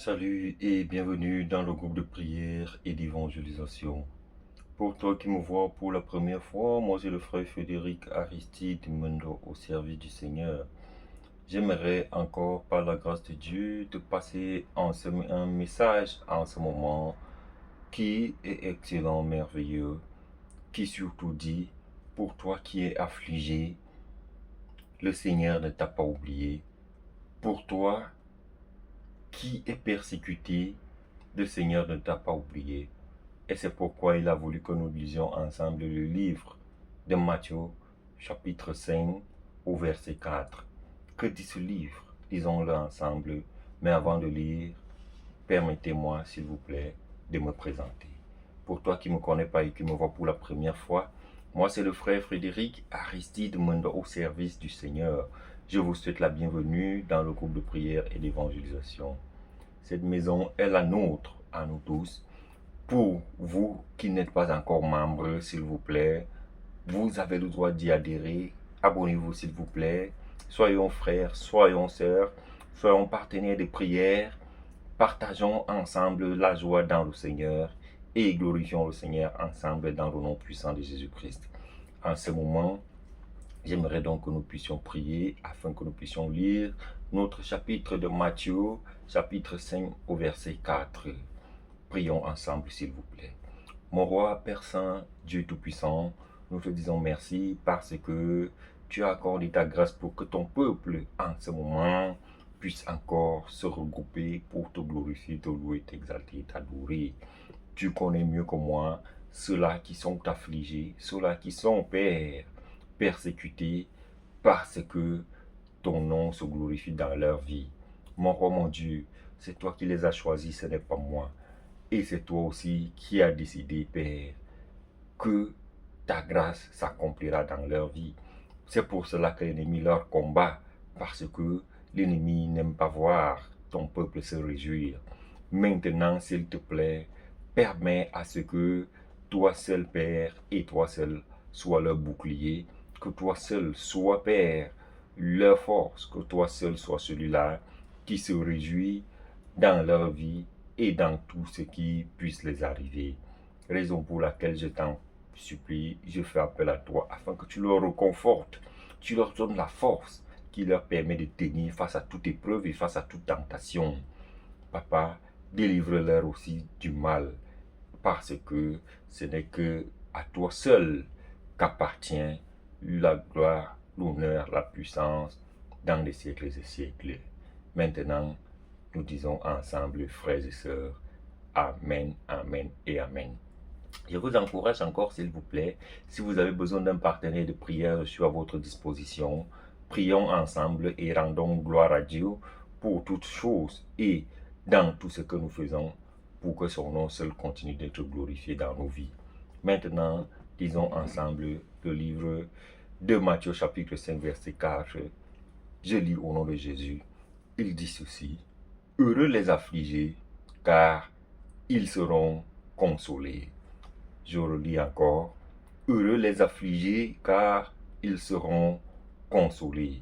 Salut et bienvenue dans le groupe de prière et d'évangélisation. Pour toi qui me vois pour la première fois, moi c'est le frère Frédéric Aristide Mundo au service du Seigneur. J'aimerais encore, par la grâce de Dieu, te passer un message en ce moment qui est excellent, merveilleux, qui surtout dit, pour toi qui es affligé, le Seigneur ne t'a pas oublié. Pour toi qui es persécuté, le Seigneur ne t'a pas oublié. Et c'est pourquoi il a voulu que nous lisions ensemble le livre de Matthieu, chapitre 5, au verset 4. Que dit ce livre? Lisons-le ensemble. Mais avant de lire, permettez-moi, s'il vous plaît, de me présenter. Pour toi qui ne me connais pas et qui me vois pour la première fois, moi c'est le frère Frédéric Aristide Mundo au service du Seigneur. Je vous souhaite la bienvenue dans le groupe de prière et d'évangélisation. Cette maison est la nôtre, à nous tous. Pour vous qui n'êtes pas encore membre, s'il vous plaît, vous avez le droit d'y adhérer. Abonnez-vous, s'il vous plaît. Soyons frères, soyons sœurs, soyons partenaires de prière. Partageons ensemble la joie dans le Seigneur et glorifions le Seigneur ensemble dans le nom puissant de Jésus-Christ. En ce moment, j'aimerais donc que nous puissions prier afin que nous puissions lire notre chapitre de Matthieu, chapitre 5 au verset 4. Prions ensemble, s'il vous plaît. Mon roi, Père Saint, Dieu Tout-Puissant, nous te disons merci parce que tu as accordé ta grâce pour que ton peuple, en ce moment, puisse encore se regrouper pour te glorifier, te louer, t'exalter, t'adorer. Tu connais mieux que moi ceux-là qui sont affligés, ceux-là qui sont, Père, persécutés parce que ton nom se glorifie dans leur vie. Mon roi, mon Dieu, c'est toi qui les as choisis, ce n'est pas moi. Et c'est toi aussi qui as décidé, Père, que ta grâce s'accomplira dans leur vie. C'est pour cela que l'ennemi leur combat, parce que l'ennemi n'aime pas voir ton peuple se réjouir. Maintenant, s'il te plaît, permets à ce que toi seul, Père, et toi seul sois leur bouclier, que toi seul sois, Père, leur force, que toi seul sois celui-là qui se réjouit dans leur vie et dans tout ce qui puisse les arriver. Raison pour laquelle je t'en supplie, je fais appel à toi afin que tu leur reconfortes, tu leur donnes la force qui leur permet de tenir face à toute épreuve et face à toute tentation. Papa, délivre-leur aussi du mal, parce que ce n'est que à toi seul qu'appartient la gloire, l'honneur, la puissance dans les siècles et siècles. Maintenant, nous disons ensemble, frères et sœurs, Amen, Amen et Amen. Je vous encourage encore, s'il vous plaît, si vous avez besoin d'un partenaire de prière, je suis à votre disposition. Prions ensemble et rendons gloire à Dieu pour toutes choses et dans tout ce que nous faisons, pour que son nom seul continue d'être glorifié dans nos vies. Maintenant, lisons ensemble le livre de Matthieu chapitre 5 verset 4. Je lis au nom de Jésus. Il dit ceci: Heureux les affligés, car ils seront consolés. Je relis encore: Heureux les affligés, car ils seront consolés.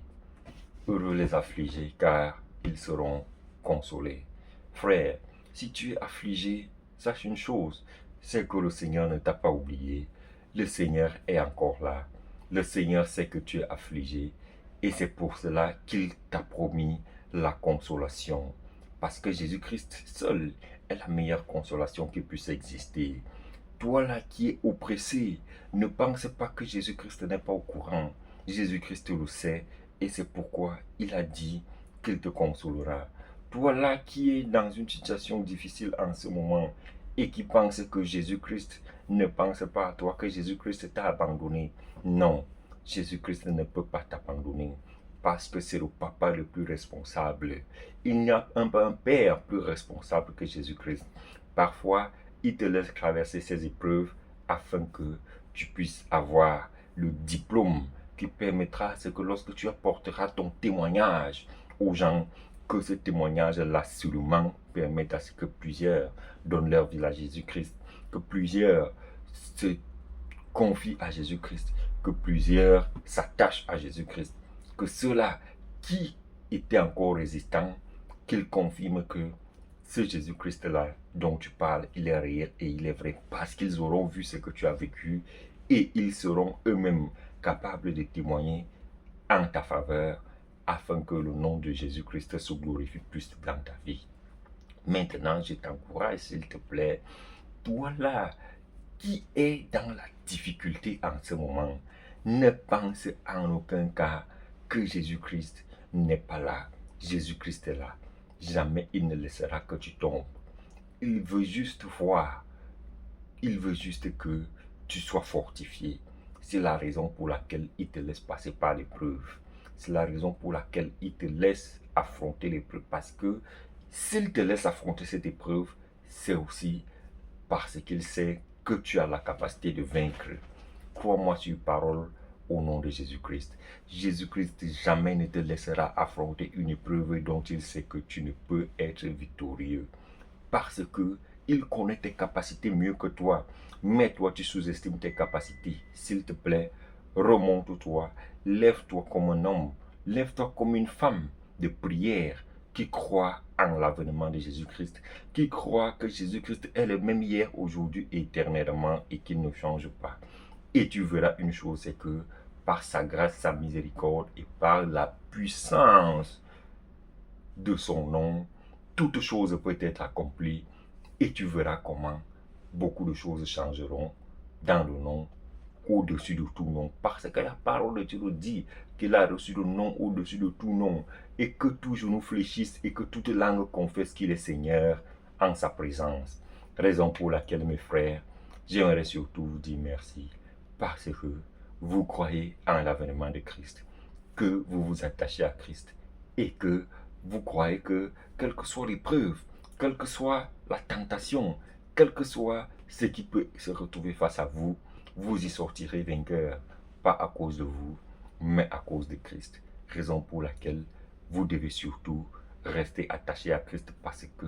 Heureux les affligés, car ils seront consolés. Frère, si tu es affligé, sache une chose, c'est que le Seigneur ne t'a pas oublié. Le Seigneur est encore là. Le Seigneur sait que tu es affligé et c'est pour cela qu'il t'a promis la consolation. Parce que Jésus-Christ seul est la meilleure consolation qui puisse exister. Toi là qui es oppressé, ne pense pas que Jésus-Christ n'est pas au courant. Jésus-Christ le sait et c'est pourquoi il a dit qu'il te consolera. Toi là qui es dans une situation difficile en ce moment et qui pense que Jésus-Christ ne pense pas à toi, que Jésus-Christ t'a abandonné. Non, Jésus-Christ ne peut pas t'abandonner parce que c'est le papa le plus responsable. Il n'y a un père plus responsable que Jésus-Christ. Parfois, il te laisse traverser ces épreuves afin que tu puisses avoir le diplôme qui permettra à ce que lorsque tu apporteras ton témoignage aux gens, que ce témoignage-là sûrement permette à ce que plusieurs donnent leur vie à Jésus-Christ, que plusieurs se confient à Jésus-Christ, que plusieurs s'attachent à Jésus-Christ, que ceux-là qui étaient encore résistants, qu'ils confirment que ce Jésus-Christ-là dont tu parles, il est réel et il est vrai parce qu'ils auront vu ce que tu as vécu et ils seront eux-mêmes capables de témoigner en ta faveur afin que le nom de Jésus-Christ se glorifie plus dans ta vie. Maintenant, je t'encourage, s'il te plaît, toi là qui est dans la difficulté en ce moment, ne pense en aucun cas que Jésus-Christ n'est pas là. Jésus-Christ est là. Jamais il ne laissera que tu tombes. Il veut juste voir. Il veut juste que tu sois fortifié. C'est la raison pour laquelle il te laisse passer par l'épreuve. C'est la raison pour laquelle il te laisse affronter l'épreuve. Parce que s'il te laisse affronter cette épreuve, c'est aussi parce qu'il sait que tu as la capacité de vaincre. Crois-moi sur parole au nom de Jésus-Christ. Jésus-Christ jamais ne te laissera affronter une épreuve dont il sait que tu ne peux être victorieux. Parce que il connaît tes capacités mieux que toi. Mais toi, tu sous-estimes tes capacités. S'il te plaît, remonte-toi. Lève-toi comme un homme. Lève-toi comme une femme de prière qui croit en l'avènement de Jésus-Christ, qui croit que Jésus-Christ est le même hier, aujourd'hui, éternellement et qu'il ne change pas. Et tu verras une chose, c'est que par sa grâce, sa miséricorde et par la puissance de son nom, toute chose peut être accomplie et tu verras comment beaucoup de choses changeront dans le nom au-dessus de tout nom. Parce que la parole de Dieu nous dit qu'il a reçu le nom au-dessus de tout nom et que tout genou fléchisse et que toute langue confesse qu'il est Seigneur en sa présence. Raison pour laquelle, mes frères, j'aimerais surtout vous dire merci parce que vous croyez en l'avènement de Christ, que vous vous attachez à Christ et que vous croyez que, quelle que soit l'épreuve, quelle que soit la tentation, quel que soit ce qui peut se retrouver face à vous, vous y sortirez vainqueur, pas à cause de vous, mais à cause de Christ. Raison pour laquelle vous devez surtout rester attaché à Christ parce que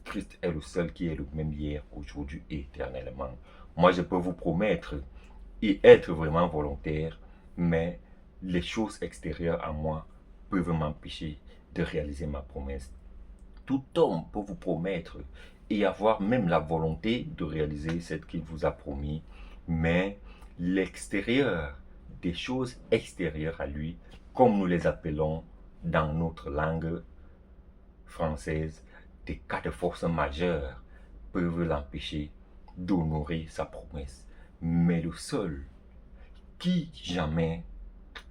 Christ est le seul qui est le même hier, aujourd'hui et éternellement. Moi, je peux vous promettre et être vraiment volontaire, mais les choses extérieures à moi peuvent m'empêcher de réaliser ma promesse. Tout homme peut vous promettre et avoir même la volonté de réaliser ce qu'il vous a promis, mais l'extérieur, des choses extérieures à lui, comme nous les appelons dans notre langue française, des cas de force majeure, peuvent l'empêcher d'honorer sa promesse. Mais le seul qui jamais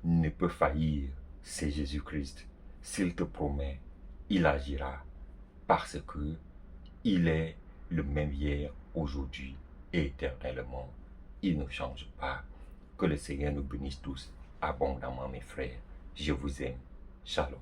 ne peut faillir, c'est Jésus-Christ. S'il te promet, il agira parce que il est le même hier, aujourd'hui et éternellement. Il ne change pas. Que le Seigneur nous bénisse tous abondamment, mes frères. Je vous aime. Shalom.